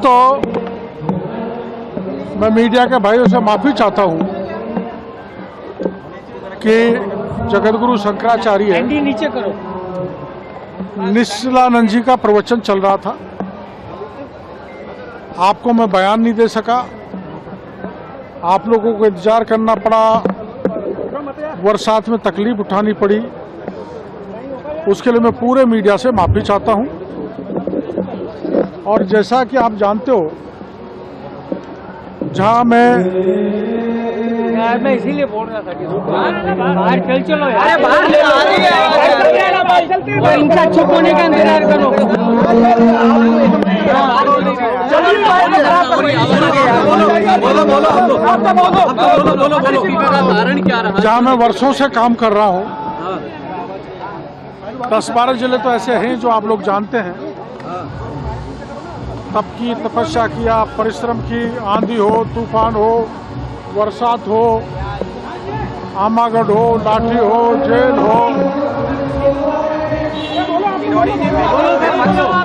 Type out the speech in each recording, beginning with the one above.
तो मैं मीडिया के भाइयों से माफ़ी चाहता हूं कि जगतगुरु शंकराचार्य नीचे करो निश्चलानंद जी का प्रवचन चल रहा था। आपको मैं बयान नहीं दे सका, आप लोगों को इंतजार करना पड़ा, बरसात में तकलीफ उठानी पड़ी। उसके लिए मैं पूरे मीडिया से माफ़ी चाहता हूं। और जैसा कि आप जानते हो, जहां मैं इसीलिए बोल रहा था कि बाहर चलो यार, अरे बाहर इनका चुप होने का इंतजार करो। जहां मैं वर्षों से काम कर रहा हूं, 10-12 जिले तो ऐसे हैं जो आप लोग जानते हैं। तप की तपस्या किया, परिश्रम की, आंधी हो, तूफान हो, बरसात हो, आमागढ़ हो, लाठी हो, जेल हो।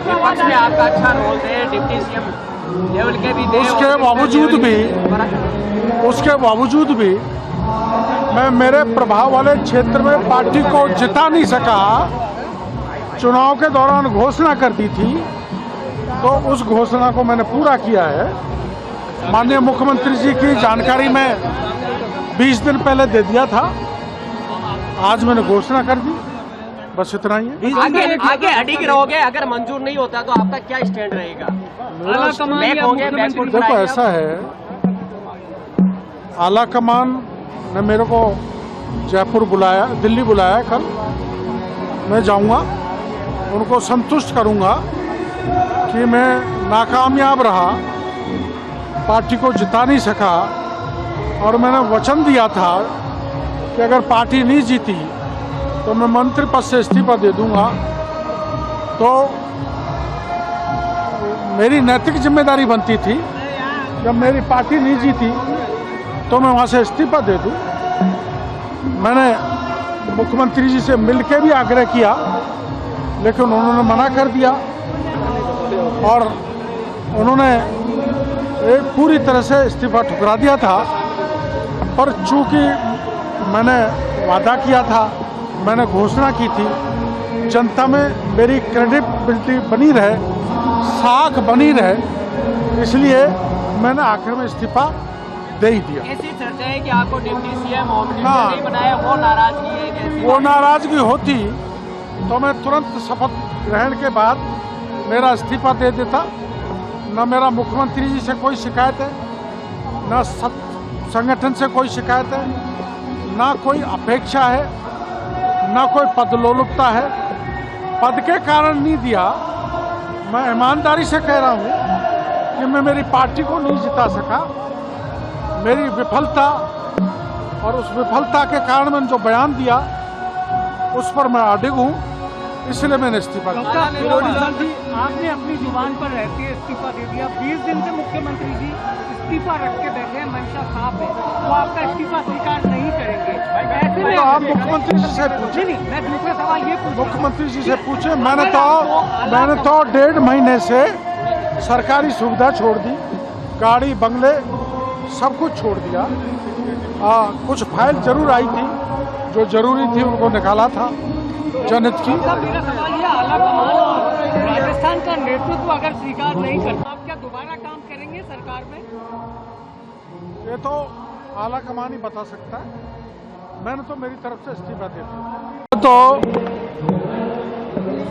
विपक्ष में आपका अच्छा रोल है, डिप्टी सीएम लेवल के भी थे। उसके बावजूद भी मैं मेरे प्रभाव वाले क्षेत्र में पार्टी को जिता नहीं सका। चुनाव के दौरान घोषणा कर दी थी, तो उस घोषणा को मैंने पूरा किया है। माननीय मुख्यमंत्री जी की जानकारी मैं 20 दिन पहले दे दिया था, आज मैंने घोषणा कर दी। बस इतना ही है। आगे अडिग रहोगे, अगर मंजूर नहीं होता तो आपका क्या स्टैंड रहेगा? देखो ऐसा है, आला कमान ने मेरे को जयपुर बुलाया, दिल्ली बुलाया कल। मैं जाऊंगा, उनको संतुष्ट करूंगा कि मैं नाकामयाब रहा, पार्टी को जिता नहीं सका। और मैंने वचन दिया था कि अगर पार्टी नहीं जीती तो मैं मंत्री पद से इस्तीफा दे दूंगा। तो मेरी नैतिक जिम्मेदारी बनती थी, जब मेरी पार्टी नहीं जीती तो मैं वहाँ से इस्तीफा दे दूं। मैंने मुख्यमंत्री जी से मिलकर भी आग्रह किया, लेकिन उन्होंने मना कर दिया और उन्होंने पूरी तरह से इस्तीफा ठुकरा दिया था। पर चूंकि मैंने वादा किया था, मैंने घोषणा की थी, जनता में मेरी क्रेडिबिलिटी बनी रहे, साख बनी रहे, इसलिए मैंने आखिर में इस्तीफा दे ही दिया। ऐसी चर्चा है कि आपको डिप्टी सीएम होम मिनिस्टर नहीं बनाया, वो नाराजगी है? वो नाराजगी होती तो मैं तुरंत शपथ ग्रहण के बाद मेरा इस्तीफा दे देता। न मेरा मुख्यमंत्री जी से कोई शिकायत है, न संगठन से कोई शिकायत है, न कोई अपेक्षा है, न कोई पदलोलुपता है। पद के कारण नहीं दिया। मैं ईमानदारी से कह रहा हूँ कि मैं मेरी पार्टी को नहीं जिता सका। मेरी विफलता और उस विफलता के कारण मैंने जो बयान दिया उस पर मैं अडिग हूँ, इसलिए मैंने इस्तीफा दिया। आपने अपनी जुबान पर रहते इस्तीफा दे दिया। 20 दिन से मुख्यमंत्री जी इस्तीफा रख के बैठे हैं, मंशा साफ है, वो आपका इस्तीफा स्वीकार नहीं करेंगे। ऐसे में आप मुख्यमंत्री जी से पूछे। मैं दूसरा सवाल ये पूछूं, मुख्यमंत्री जी से पूछे। मैंने तो 1.5 महीने से सरकारी सुविधा छोड़ दी, गाड़ी बंगले सब कुछ छोड़ दिया। कुछ फाइल जरूर आई थी, जो जरूरी थी उनको निकाला था जनहित की। मेरा सवाल ये, आला कमान और राजस्थान का नेतृत्व अगर स्वीकार नहीं करता, आप क्या दोबारा काम करेंगे सरकार में? ये तो आला कमान ही बता सकता है। मैंने तो मेरी तरफ से इस्तीफा दे दिया। तो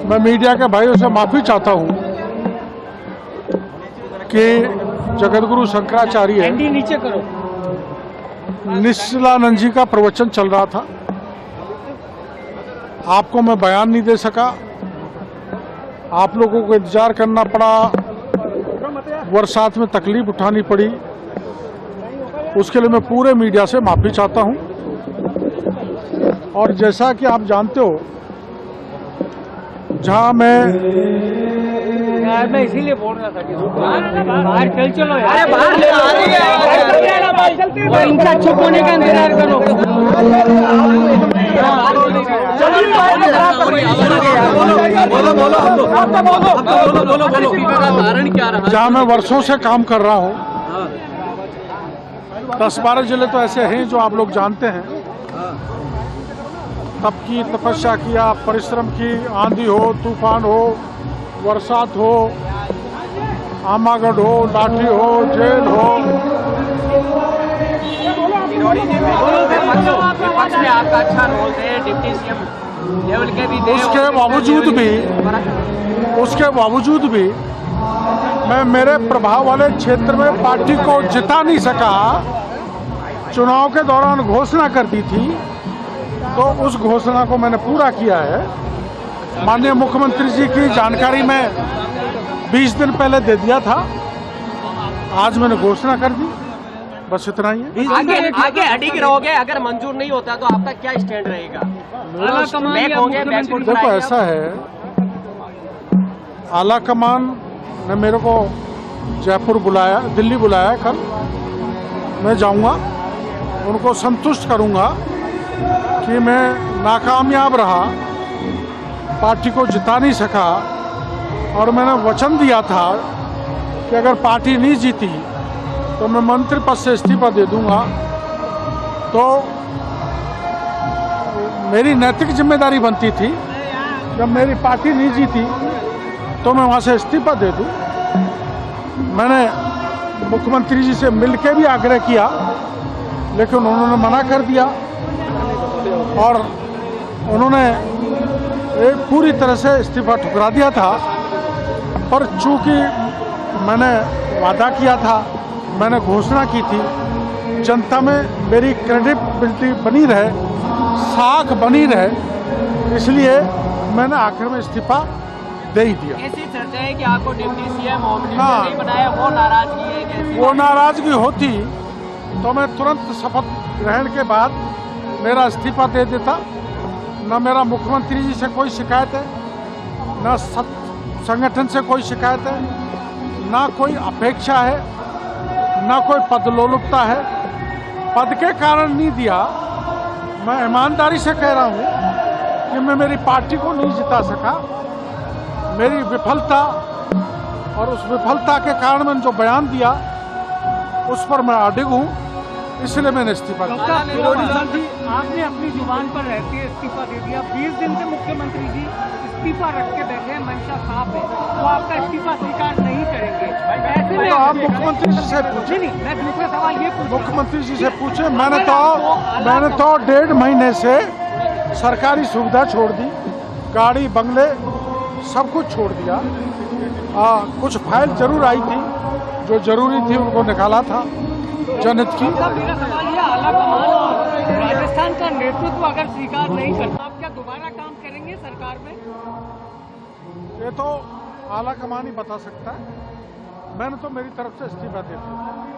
मैं मीडिया के भाइयों से माफ़ी चाहता हूं कि जगतगुरु शंकराचार्य नीचे करो निश्चलानंद जी का प्रवचन चल रहा था। आपको मैं बयान नहीं दे सका, आप लोगों को इंतजार करना पड़ा, बरसात में तकलीफ उठानी पड़ी। उसके लिए मैं पूरे मीडिया से माफ़ी चाहता हूं। और जैसा कि आप जानते हो, जहां मैं इसीलिए बोल रहा था कि बाहर चलो यार, अरे बाहर इनका चुप होने का इंतजार करो। कारण क्या रहा? जहाँ मैं वर्षों से काम कर रहा हूँ, 10-12 जिले तो ऐसे हैं जो आप लोग जानते हैं। तप की तपस्या किया, परिश्रम की, आंधी हो, तूफान हो, बरसात हो, आमागढ़ हो, लाठी हो, जेल हो, विपक्ष में आपका अच्छा रोल है, डिप्टी सीएम लेवल के भी थे। उसके बावजूद भी मैं मेरे प्रभाव वाले क्षेत्र में पार्टी को जिता नहीं सका। चुनाव के दौरान घोषणा कर दी थी, तो उस घोषणा को मैंने पूरा किया है। माननीय मुख्यमंत्री जी की जानकारी में 20 दिन पहले दे दिया था, आज मैंने घोषणा कर दी, बस इतना ही है। आगे अडिग रहोगे, अगर मंजूर नहीं होता तो आपका क्या स्टैंड रहेगा? देखो ऐसा है, आला कमान ने मेरे को जयपुर बुलाया, दिल्ली बुलाया कल। मैं जाऊंगा, उनको संतुष्ट करूंगा कि मैं नाकामयाब रहा, पार्टी को जिता नहीं सका, और मैंने वचन दिया था कि अगर पार्टी नहीं जीती तो मैं मंत्री पद से इस्तीफा दे दूंगा। तो मेरी नैतिक जिम्मेदारी बनती थी, जब मेरी पार्टी नहीं जीती तो मैं वहाँ से इस्तीफा दे दूं। मैंने मुख्यमंत्री जी से मिलके भी आग्रह किया, लेकिन उन्होंने मना कर दिया, और उन्होंने एक पूरी तरह से इस्तीफा ठुकरा दिया था। पर चूंकि मैंने वादा किया था, मैंने घोषणा की थी, जनता में मेरी क्रेडिबिलिटी बनी रहे, साख बनी रहे, इसलिए मैंने आखिर में इस्तीफा दे ही दिया। ऐसी चर्चा है कि आपको डिप्टी सीएम होम मिनिस्टर नहीं बनाया, वो नाराजगी है? कैसी वो नाराजगी होती तो मैं तुरंत शपथ ग्रहण के बाद मेरा इस्तीफा दे देता। न मेरा मुख्यमंत्री जी से कोई शिकायत है, न संगठन से कोई शिकायत है, ना कोई अपेक्षा है, ना कोई पदलोलुपता है। पद के कारण नहीं दिया, मैं ईमानदारी से कह रहा हूँ कि मैं मेरी पार्टी को नहीं जिता सका। मेरी विफलता, और उस विफलता के कारण मैंने जो बयान दिया उस पर मैं अडिग हूँ, इसलिए मैंने इस्तीफा दिया। आपने अपनी जुबान पर रहते हुए इस्तीफा दे दिया। 20 दिन से मुख्यमंत्री जी इस्तीफा रख के बैठे हैं, मंशा साफ है, वो आपका इस्तीफा स्वीकार नहीं करेंगे। ऐसे में आप मुख्यमंत्री जी से पूछे, नहीं, मैं दूसरा सवाल ये पूछ, मुख्यमंत्री जी से पूछे। मैंने तो 1.5 महीने से सरकारी सुविधा छोड़ दी, गाड़ी बंगले सब कुछ छोड़ दिया। कुछ फाइल जरूर आई थी जो जरूरी थी, उनको निकाला था जनहित की। मेरा सवाल ये, आला कमान और राजस्थान का नेतृत्व अगर स्वीकार नहीं करता, आप क्या दोबारा काम करेंगे सरकार में? ये तो आला कमान ही बता सकता है। मैंने तो मेरी तरफ से इस्तीफा दे दिया।